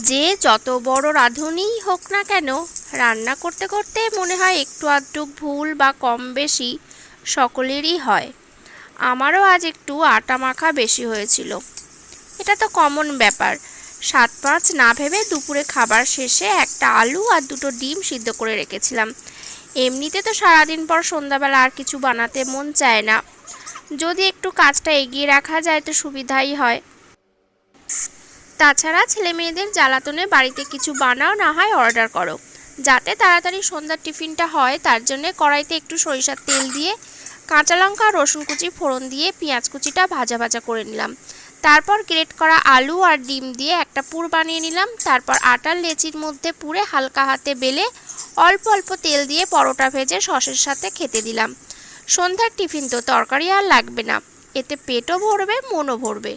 যে যত বড় রাঁধুনিই হোক না কেন, রান্না করতে করতে মনে হয় একটু আধটু ভুল বা কম বেশি সকলেরই হয়। আমারও আজ একটু আটা মাখা বেশি হয়েছিল। এটা তো কমন ব্যাপার। সাত পাঁচ না ভেবে দুপুরে খাবার শেষে একটা আলু আর দুটো ডিম সিদ্ধ করে রেখেছিলাম। এমনিতে তো সারাদিন পর সন্ধ্যাবেলা আর কিছু বানাতে মন চায় না। যদি একটু কাজটা এগিয়ে রাখা যায় তো সুবিধাই হয়। তাছাড়া ছেলে মেয়েদের জ্বালাতনে বাড়িতে কিছু বানাও, না হয় অর্ডার করো। যাতে তাড়াতাড়ি সন্ধ্যার টিফিনটা হয় তার জন্যে কড়াইতে একটু সরিষার তেল দিয়ে কাঁচা লঙ্কা আর রসুন কুচি ফোড়ন দিয়ে পেঁয়াজ কুচিটা ভাজা ভাজা করে নিলাম। তারপর গ্রেট করা আলু আর ডিম দিয়ে একটা পুর বানিয়ে নিলাম। তারপর আটার লেচির মধ্যে পুরে হালকা হাতে বেলে অল্প অল্প তেল দিয়ে পরোটা ভেজে সসের সাথে খেতে দিলাম। সন্ধ্যার টিফিন তো তরকারি আর লাগবে না, এতে পেটও ভরবে মনও ভরবে।